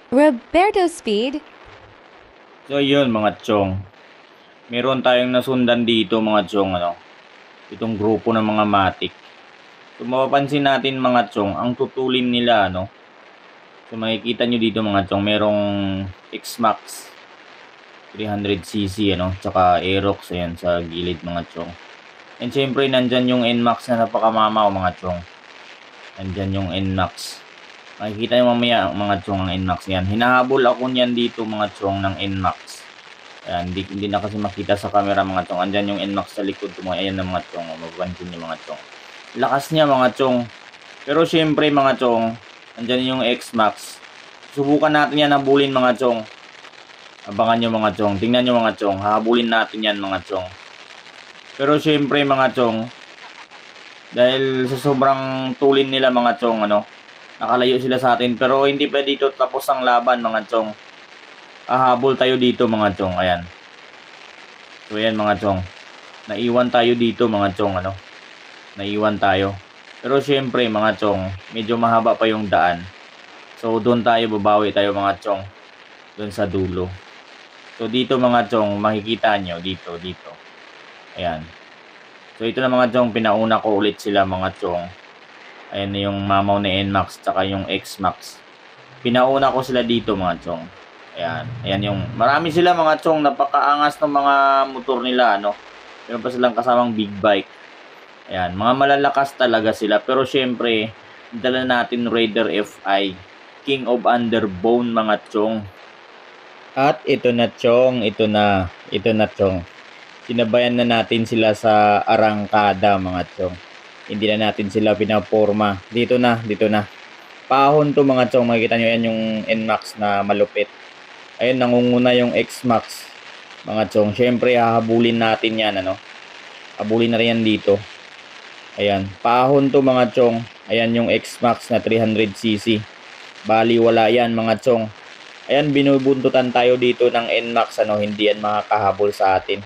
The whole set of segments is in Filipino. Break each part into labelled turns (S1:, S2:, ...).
S1: Roberto Speed.
S2: So yun mga chong, meron tayong nasundan dito mga chong, itong grupo ng mga matik. So mapapansin natin mga chong, ang tutulin nila, so makikita nyo dito mga chong, merong X-Max 300cc, tsaka Aerox, ayan, sa gilid mga chong. And syempre, nandyan yung NMAX na napakamamaw mga chong. Nandyan yung NMAX. Makikita nyo mamaya mga chong ang NMAX yan. Hinahabol ako niyan dito mga chong ng NMAX. Ayan, hindi na kasi makita sa camera mga chong. Andyan yung NMAX sa likod ko mga. Ayan na mga chong. Mapapansin nyo mga chong. Lakas niya mga chong. Pero syempre mga chong, andyan yung X-Max. Subukan natin yan habulin mga chong. Abangan nyo mga chong. Tingnan nyo mga chong. Hahabulin natin yan mga chong. Pero syempre mga chong, dahil sa sobrang tulin nila mga chong, nakalayo sila sa atin. Pero hindi pa dito tapos ang laban mga chong. Hahabol tayo dito mga chong. Ayan. So ayan mga chong. Naiwan tayo dito mga chong, Naiwan tayo. Pero syempre mga chong, medyo mahaba pa yung daan. So doon tayo babawi tayo mga chong. Doon sa dulo. So dito mga chong, makikita nyo dito. Ayan. So ito na mga chong, pinauna ko ulit sila mga chong. Ayan na yung mamaw ni NMAX tsaka yung X-Max. Pinauna ko sila dito mga chong. Ayan. Ayan yung, marami sila mga chong, napakaangas ng mga motor nila, Meron pa silang kasamang big bike. Ayan, mga malalakas talaga sila. Pero syempre, dala natin Raider FI. King of Underbone mga chong. At ito na chong, ito na chong. Sinabayan na natin sila sa arangkada mga chong. Hindi na natin sila pinaporma. Dito na. Pahon to mga chong. Makikita nyo yan yung NMAX na malupit. Ayun, nangunguna yung X-Max. Mga chong. Siyempre, hahabulin natin yan, Habulin na rin yan dito. Ayan. Pahon to mga chong. Ayan yung X-Max na 300cc. Bali, wala yan mga chong. Ayan, binubuntutan tayo dito ng NMAX, Hindi yan makakahabol sa atin.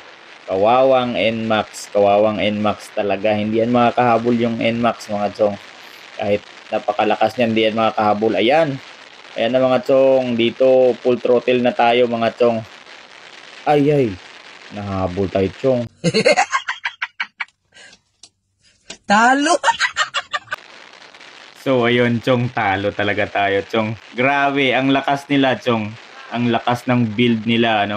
S2: Kawawang NMAX talaga. Hindi yan makakahabol yung NMAX mga chong. Kahit napakalakas niyan, hindi yan makakahabol. Ayan na mga chong. Dito full throttle na tayo mga chong. Ay. Nahabol tayo chong.
S3: Talo!
S2: So ayun chong, talo talaga tayo chong. Grabe, ang lakas nila chong. Ang lakas ng build nila,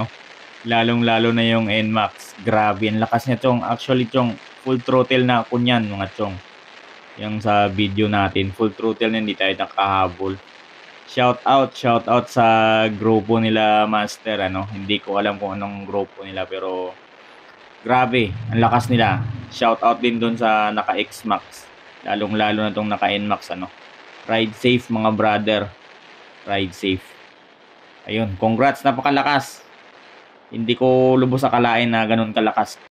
S2: Lalong-lalo na yung NMAX. Grabe, ang lakas niya chong. Actually chong, full throttle na ako niyan mga chong. Yung sa video natin, full throttle na, hindi tayo nakahabol. Shout out sa grupo nila Master, Hindi ko alam kung anong grupo nila pero grabe, ang lakas nila. Shout out din doon sa naka X-Max. Lalong-lalo na tong naka NMAX, Ride safe mga brother. Ride safe. Ayun, congrats, napakalakas. Hindi ko lubos akalain na ganun kalakas.